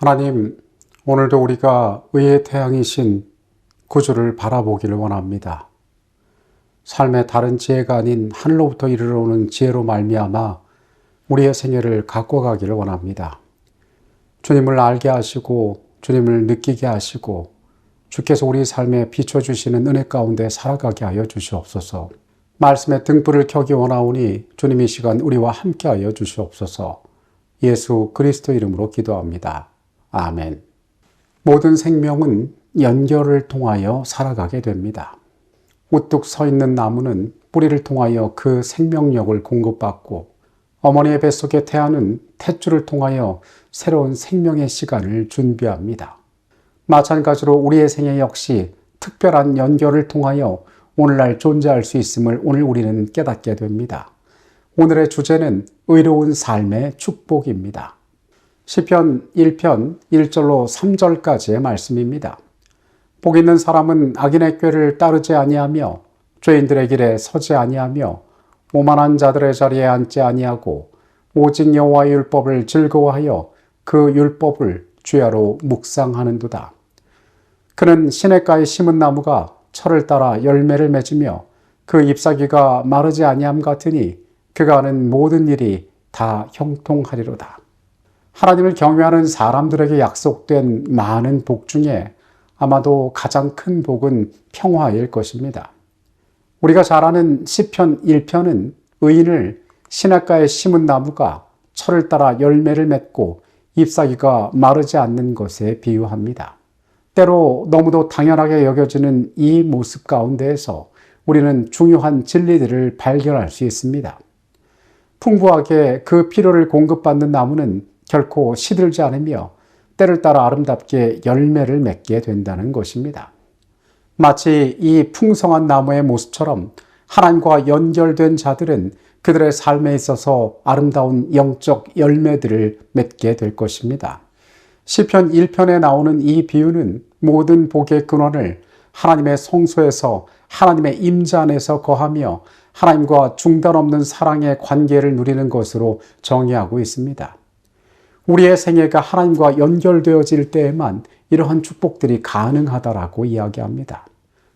하나님, 오늘도 우리가 의의 태양이신 구주를 바라보기를 원합니다. 삶의 다른 지혜가 아닌 하늘로부터 이르러오는 지혜로 말미암아 우리의 생애를 갖고 가기를 원합니다. 주님을 알게 하시고 주님을 느끼게 하시고 주께서 우리 삶에 비춰주시는 은혜 가운데 살아가게 하여 주시옵소서. 말씀의 등불을 켜기 원하오니 주님 이 시간 우리와 함께 하여 주시옵소서. 예수 그리스도 이름으로 기도합니다. 아멘. 모든 생명은 연결을 통하여 살아가게 됩니다. 우뚝 서 있는 나무는 뿌리를 통하여 그 생명력을 공급받고 어머니의 뱃속의 태아는 탯줄을 통하여 새로운 생명의 시간을 준비합니다. 마찬가지로 우리의 생애 역시 특별한 연결을 통하여 오늘날 존재할 수 있음을 오늘 우리는 깨닫게 됩니다. 오늘의 주제는 의로운 삶의 축복입니다. 시편 1편 1절로 3절까지의 말씀입니다. 복 있는 사람은 악인의 꾀를 따르지 아니하며 죄인들의 길에 서지 아니하며 오만한 자들의 자리에 앉지 아니하고 오직 여호와의 율법을 즐거워하여 그 율법을 주야로 묵상하는도다. 그는 시냇가에 심은 나무가 철을 따라 열매를 맺으며 그 잎사귀가 마르지 아니함 같으니 그가 하는 모든 일이 다 형통하리로다. 하나님을 경외하는 사람들에게 약속된 많은 복 중에 아마도 가장 큰 복은 평화일 것입니다. 우리가 잘 아는 시편 1편은 의인을 시냇가에 심은 나무가 철을 따라 열매를 맺고 잎사귀가 마르지 않는 것에 비유합니다. 때로 너무도 당연하게 여겨지는 이 모습 가운데에서 우리는 중요한 진리들을 발견할 수 있습니다. 풍부하게 그 필요를 공급받는 나무는 결코 시들지 않으며 때를 따라 아름답게 열매를 맺게 된다는 것입니다. 마치 이 풍성한 나무의 모습처럼 하나님과 연결된 자들은 그들의 삶에 있어서 아름다운 영적 열매들을 맺게 될 것입니다. 시편 1편에 나오는 이 비유는 모든 복의 근원을 하나님의 성소에서 하나님의 임자 안에서 거하며 하나님과 중단 없는 사랑의 관계를 누리는 것으로 정의하고 있습니다. 우리의 생애가 하나님과 연결되어질 때에만 이러한 축복들이 가능하다라고 이야기합니다.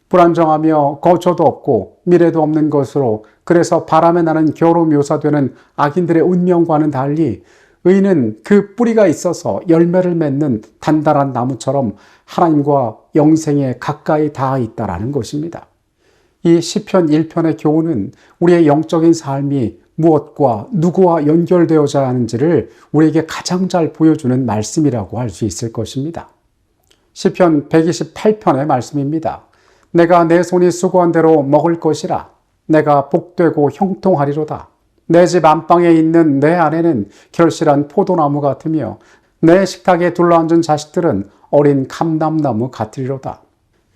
불안정하며 거처도 없고 미래도 없는 것으로 그래서 바람에 나는 겨로 묘사되는 악인들의 운명과는 달리 의인은 그 뿌리가 있어서 열매를 맺는 단단한 나무처럼 하나님과 영생에 가까이 닿아 있다라는 것입니다. 이 시편 1편의 교훈은 우리의 영적인 삶이 무엇과 누구와 연결되어져야 하는지를 우리에게 가장 잘 보여주는 말씀이라고 할 수 있을 것입니다. 시편 128편의 말씀입니다. 내가 내 손이 수고한 대로 먹을 것이라. 내가 복되고 형통하리로다. 내 집 안방에 있는 내 아내는 결실한 포도나무 같으며 내 식탁에 둘러앉은 자식들은 어린 감람나무 같으리로다.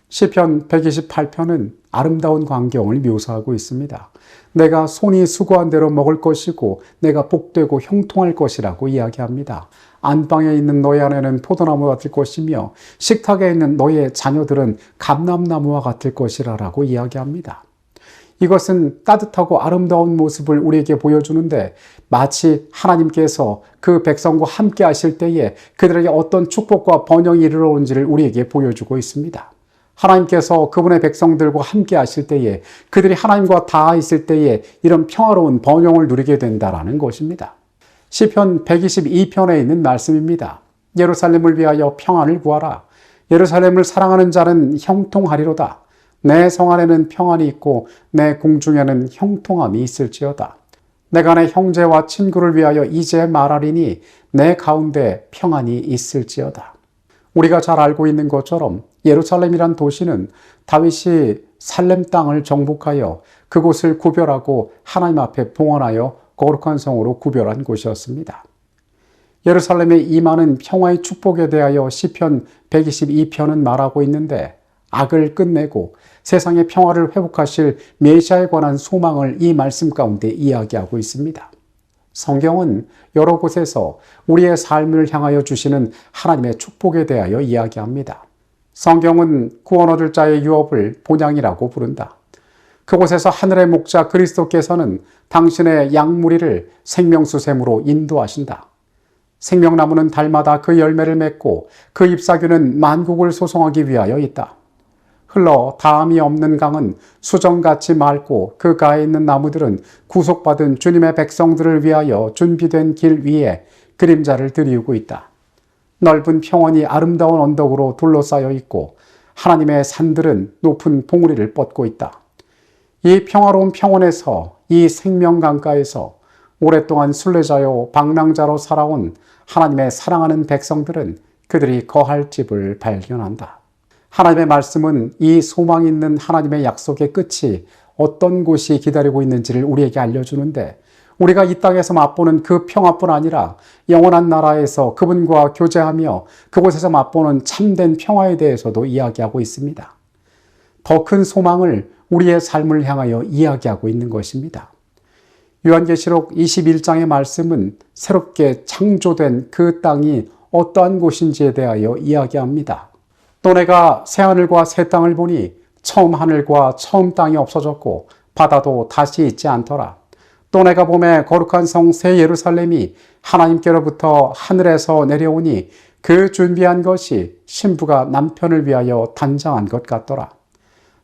시편 128편은 아름다운 광경을 묘사하고 있습니다. 내가 손이 수고한 대로 먹을 것이고 내가 복되고 형통할 것이라고 이야기합니다. 안방에 있는 너의 아내는 포도나무 같을 것이며 식탁에 있는 너의 자녀들은 감람나무와 같을 것이라고 이야기합니다. 이것은 따뜻하고 아름다운 모습을 우리에게 보여주는데 마치 하나님께서 그 백성과 함께 하실 때에 그들에게 어떤 축복과 번영이 이르러온지를 우리에게 보여주고 있습니다. 하나님께서 그분의 백성들과 함께 하실 때에 그들이 하나님과 닿아 있을 때에 이런 평화로운 번영을 누리게 된다라는 것입니다. 시편 122편에 있는 말씀입니다. 예루살렘을 위하여 평안을 구하라. 예루살렘을 사랑하는 자는 형통하리로다. 내 성 안에는 평안이 있고 내 궁중에는 형통함이 있을지어다. 내가 내 형제와 친구를 위하여 이제 말하리니 내 가운데 평안이 있을지어다. 우리가 잘 알고 있는 것처럼 예루살렘이란 도시는 다윗이 살렘 땅을 정복하여 그곳을 구별하고 하나님 앞에 봉헌하여 거룩한 성으로 구별한 곳이었습니다. 예루살렘에 임하는 평화의 축복에 대하여 시편 122편은 말하고 있는데 악을 끝내고 세상의 평화를 회복하실 메시아에 관한 소망을 이 말씀 가운데 이야기하고 있습니다. 성경은 여러 곳에서 우리의 삶을 향하여 주시는 하나님의 축복에 대하여 이야기합니다. 성경은 구원 얻을 자의 유업을 본향이라고 부른다. 그곳에서 하늘의 목자 그리스도께서는 당신의 양무리를 생명수 샘으로 인도하신다. 생명나무는 달마다 그 열매를 맺고 그 잎사귀는 만국을 소송하기 위하여 있다. 흘러 다함이 없는 강은 수정같이 맑고 그 가에 있는 나무들은 구속받은 주님의 백성들을 위하여 준비된 길 위에 그림자를 드리우고 있다. 넓은 평원이 아름다운 언덕으로 둘러싸여 있고 하나님의 산들은 높은 봉우리를 뻗고 있다. 이 평화로운 평원에서, 이 생명강가에서 오랫동안 순례자요 방랑자로 살아온 하나님의 사랑하는 백성들은 그들이 거할 집을 발견한다. 하나님의 말씀은 이 소망 있는 하나님의 약속의 끝이 어떤 곳이 기다리고 있는지를 우리에게 알려주는데, 우리가 이 땅에서 맛보는 그 평화뿐 아니라 영원한 나라에서 그분과 교제하며 그곳에서 맛보는 참된 평화에 대해서도 이야기하고 있습니다. 더 큰 소망을 우리의 삶을 향하여 이야기하고 있는 것입니다. 요한계시록 21장의 말씀은 새롭게 창조된 그 땅이 어떠한 곳인지에 대하여 이야기합니다. 또 내가 새하늘과 새 땅을 보니 처음 하늘과 처음 땅이 없어졌고 바다도 다시 있지 않더라. 또 내가 보매 거룩한 성 새 예루살렘이 하나님께로부터 하늘에서 내려오니 그 준비한 것이 신부가 남편을 위하여 단장한 것 같더라.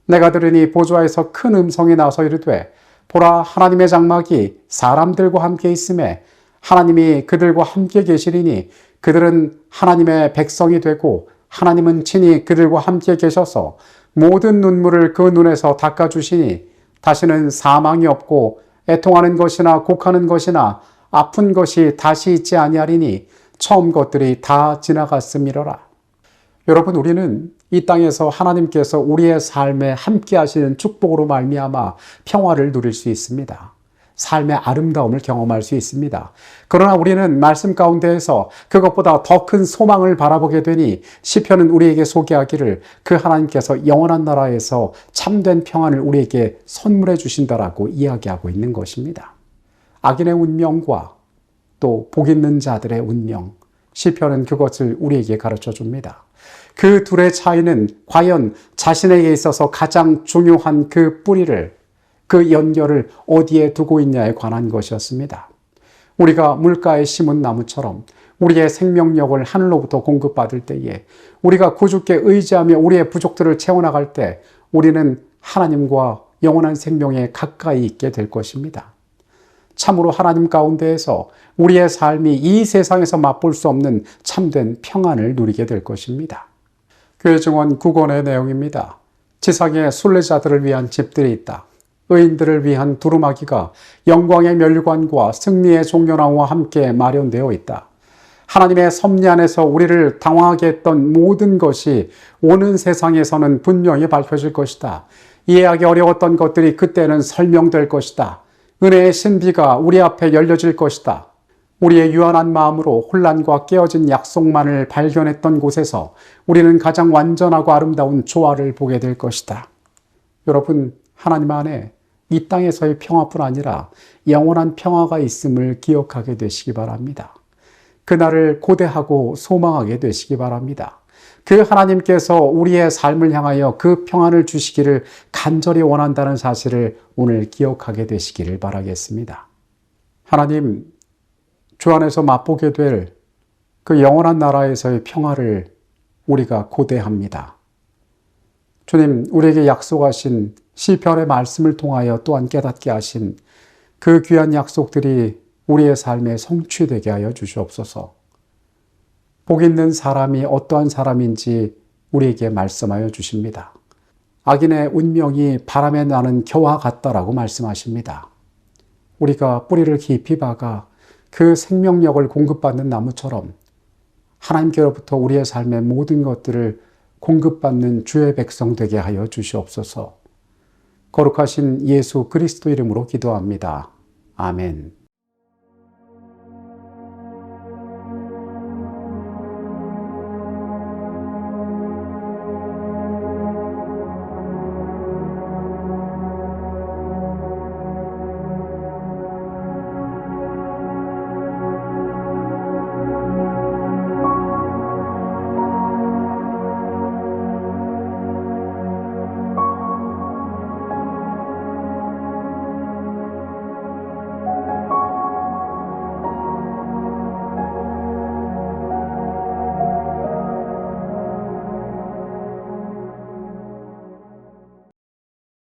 내가 들으니 보좌에서 큰 음성이 나서 이르되, 보라, 하나님의 장막이 사람들과 함께 있음에 하나님이 그들과 함께 계시리니 그들은 하나님의 백성이 되고 하나님은 친히 그들과 함께 계셔서 모든 눈물을 그 눈에서 닦아주시니 다시는 사망이 없고 애통하는 것이나 곡하는 것이나 아픈 것이 다시 있지 아니하리니 처음 것들이 다 지나갔음이로라. 여러분, 우리는 이 땅에서 하나님께서 우리의 삶에 함께 하시는 축복으로 말미암아 평화를 누릴 수 있습니다. 삶의 아름다움을 경험할 수 있습니다. 그러나 우리는 말씀 가운데에서 그것보다 더 큰 소망을 바라보게 되니 시편은 우리에게 소개하기를 그 하나님께서 영원한 나라에서 참된 평안을 우리에게 선물해 주신다라고 이야기하고 있는 것입니다. 악인의 운명과 또 복 있는 자들의 운명, 시편은 그것을 우리에게 가르쳐 줍니다. 그 둘의 차이는 과연 자신에게 있어서 가장 중요한 그 뿌리를, 그 연결을 어디에 두고 있냐에 관한 것이었습니다. 우리가 물가에 심은 나무처럼 우리의 생명력을 하늘로부터 공급받을 때에, 우리가 구주께 의지하며 우리의 부족들을 채워나갈 때 우리는 하나님과 영원한 생명에 가까이 있게 될 것입니다. 참으로 하나님 가운데에서 우리의 삶이 이 세상에서 맛볼 수 없는 참된 평안을 누리게 될 것입니다. 교회 증언 9권의 내용입니다. 지상에 순례자들을 위한 집들이 있다. 의인들을 위한 두루마기가 영광의 멸관과 승리의 종려나무와 함께 마련되어 있다. 하나님의 섭리 안에서 우리를 당황하게 했던 모든 것이 오는 세상에서는 분명히 밝혀질 것이다. 이해하기 어려웠던 것들이 그때는 설명될 것이다. 은혜의 신비가 우리 앞에 열려질 것이다. 우리의 유한한 마음으로 혼란과 깨어진 약속만을 발견했던 곳에서 우리는 가장 완전하고 아름다운 조화를 보게 될 것이다. 여러분, 하나님 안에 이 땅에서의 평화뿐 아니라 영원한 평화가 있음을 기억하게 되시기 바랍니다. 그날을 고대하고 소망하게 되시기 바랍니다. 그 하나님께서 우리의 삶을 향하여 그 평안을 주시기를 간절히 원한다는 사실을 오늘 기억하게 되시기를 바라겠습니다. 하나님, 주 안에서 맛보게 될 그 영원한 나라에서의 평화를 우리가 고대합니다. 주님, 우리에게 약속하신 시편의 말씀을 통하여 또한 깨닫게 하신 그 귀한 약속들이 우리의 삶에 성취되게 하여 주시옵소서. 복 있는 사람이 어떠한 사람인지 우리에게 말씀하여 주십니다. 악인의 운명이 바람에 나는 겨와 같다라고 말씀하십니다. 우리가 뿌리를 깊이 박아 그 생명력을 공급받는 나무처럼 하나님께로부터 우리의 삶의 모든 것들을 공급받는 주의 백성 되게 하여 주시옵소서. 거룩하신 예수 그리스도 이름으로 기도합니다. 아멘.